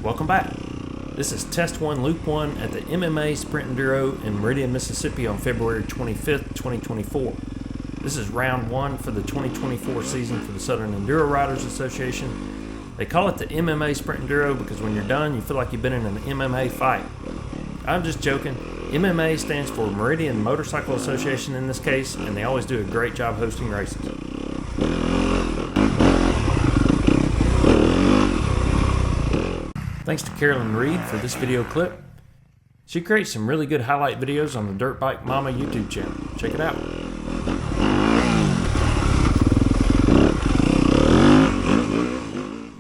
Welcome back. This is Test 1, Loop 1 at the MMA Sprint Enduro in Meridian, Mississippi on February 25th, 2024. This is round 1 for the 2024 season for the Southern Enduro Riders Association. They call it the MMA Sprint Enduro because when you're done, you feel like you've been in an MMA fight. I'm just joking. MMA stands for Meridian Motorcycle Association in this case, and they always do a great job hosting races. Thanks to Carolyn Reed for this video clip. She creates some really good highlight videos on the Dirt Bike Mama YouTube channel. Check it out.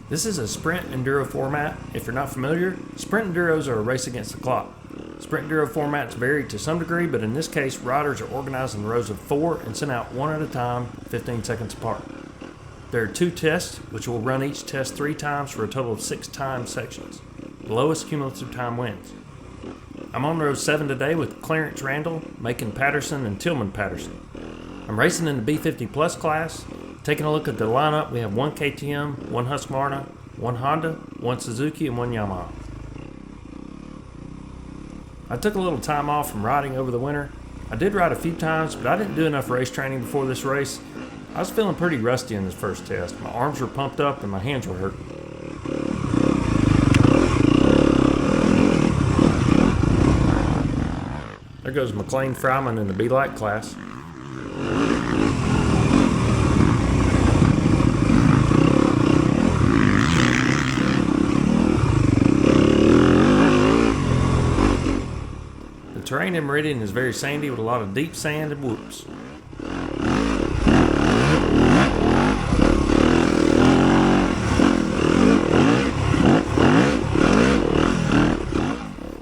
This is a sprint enduro format. If you're not familiar, sprint enduros are a race against the clock. Sprint enduro formats vary to some degree, but in this case, riders are organized in rows of 4 and sent out one at a time, 15 seconds apart. There are 2 tests, which will run each test 3 times for a total of 6 time sections. The lowest cumulative time wins. I'm on row 7 today with Clarence Randall, Macon Patterson, and Tillman Patterson. I'm racing in the B50 Plus class. Taking a look at the lineup, we have 1 KTM, 1 Husqvarna, 1 Honda, 1 Suzuki, and 1 Yamaha. I took a little time off from riding over the winter. I did ride a few times, but I didn't do enough race training before this race. I was feeling pretty rusty in this first test. My arms were pumped up and my hands were hurting. There goes McLean Fryman in the B-Light class. The terrain in Meridian is very sandy with a lot of deep sand and whoops.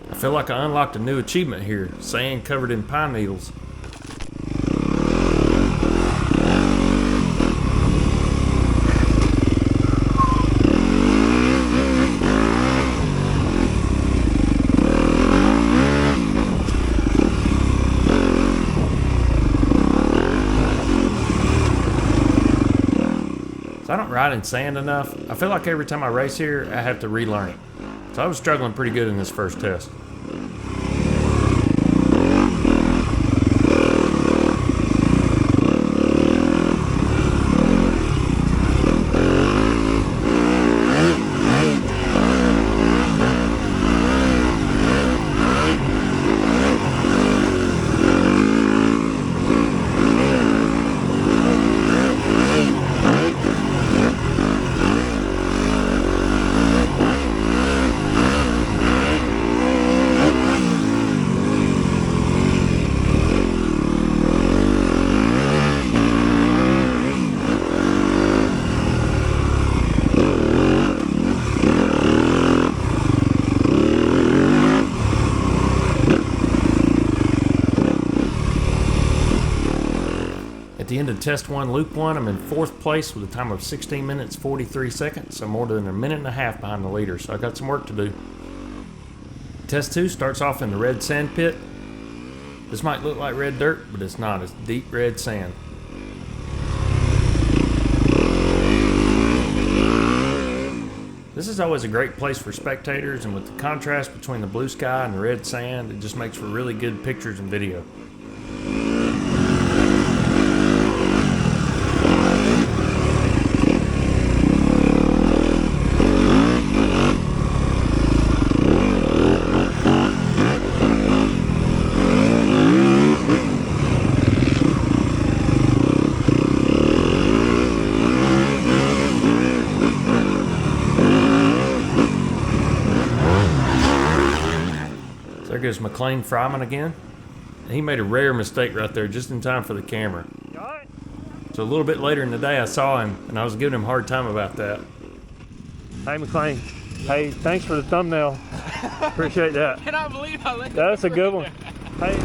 I feel like I unlocked a new achievement here, sand covered in pine needles. So I don't ride in sand enough. I feel like every time I race here, I have to relearn it. So I was struggling pretty good in this first test. At the end of Test 1, Loop 1, I'm in 4th place with a time of 16 minutes 43 seconds, so more than a minute and a half behind the leader, so I got some work to do. Test 2 starts off in the red sand pit. This might look like red dirt, but it's not. It's deep red sand. This is always a great place for spectators, and with the contrast between the blue sky and the red sand, it just makes for really good pictures and video. There goes McLean Fryman again. He made a rare mistake right there just in time for the camera. So a little bit later in the day I saw him and I was giving him a hard time about that. Hey McLean, hey, thanks for the thumbnail. Appreciate that. Cannot believe I let you. That's a good one. Hey.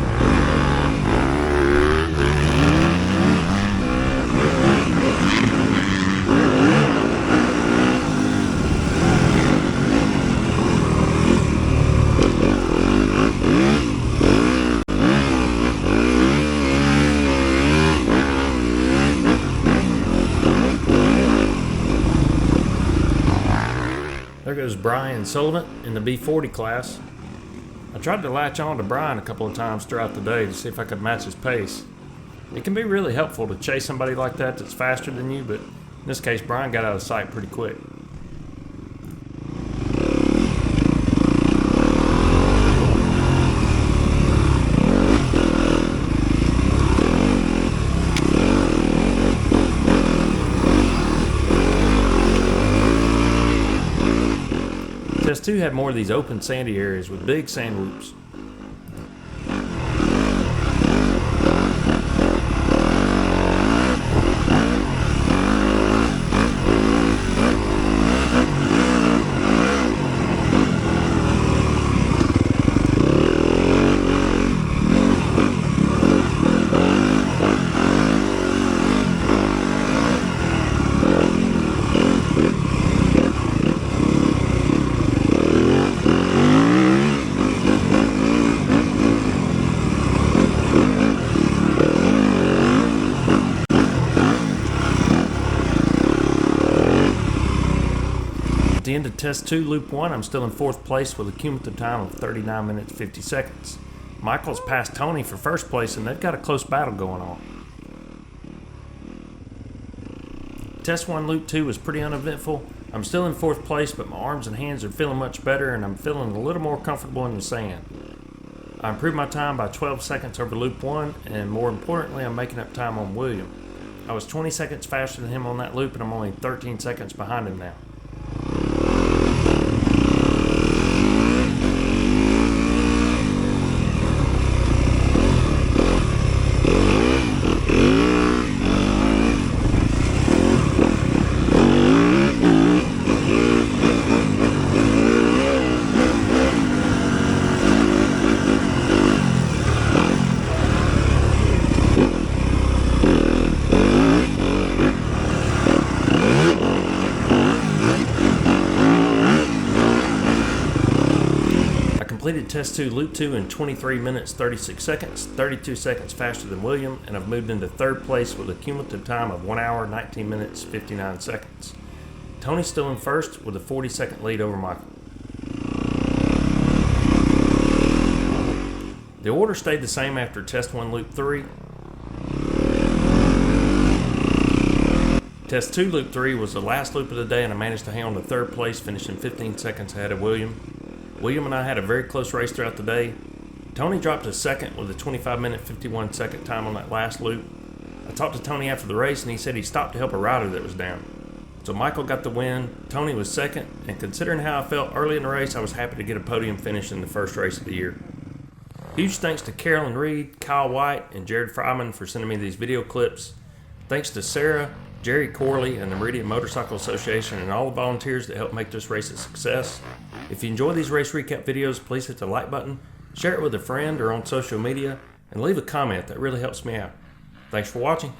is Brian Sullivan in the B40 class. I tried to latch on to Brian a couple of times throughout the day to see if I could match his pace. It can be really helpful to chase somebody like that that's faster than you, but in this case, Brian got out of sight pretty quick. Test 2 had more of these open sandy areas with big sand loops. At the end of Test 2, Loop 1, I'm still in 4th place with a cumulative time of 39 minutes 50 seconds. Michael's passed Tony for 1st place, and they've got a close battle going on. Test 1, Loop 2 was pretty uneventful. I'm still in 4th place, but my arms and hands are feeling much better, and I'm feeling a little more comfortable in the sand. I improved my time by 12 seconds over Loop 1, and more importantly, I'm making up time on William. I was 20 seconds faster than him on that loop, and I'm only 13 seconds behind him now. Completed Test 2, Loop 2 in 23 minutes 36 seconds, 32 seconds faster than William, and I've moved into 3rd place with a cumulative time of 1 hour, 19 minutes, 59 seconds. Tony's still in 1st with a 40-second lead over Michael. The order stayed the same after Test 1, Loop 3. Test 2, Loop 3 was the last loop of the day, and I managed to hang on to 3rd place, finishing 15 seconds ahead of William. William and I had a very close race throughout the day. Tony dropped to 2nd with a 25-minute 51-second time on that last loop. I talked to Tony after the race, and he said he stopped to help a rider that was down. So Michael got the win, Tony was 2nd, and considering how I felt early in the race, I was happy to get a podium finish in the first race of the year. Huge thanks to Carolyn Reed, Kyle White, and Jared Fryman for sending me these video clips. Thanks to Sarah, Jerry Corley, and the Meridian Motorcycle Association, and all the volunteers that helped make this race a success. If you enjoy these race recap videos, please hit the like button, share it with a friend or on social media, and leave a comment. That really helps me out. Thanks for watching.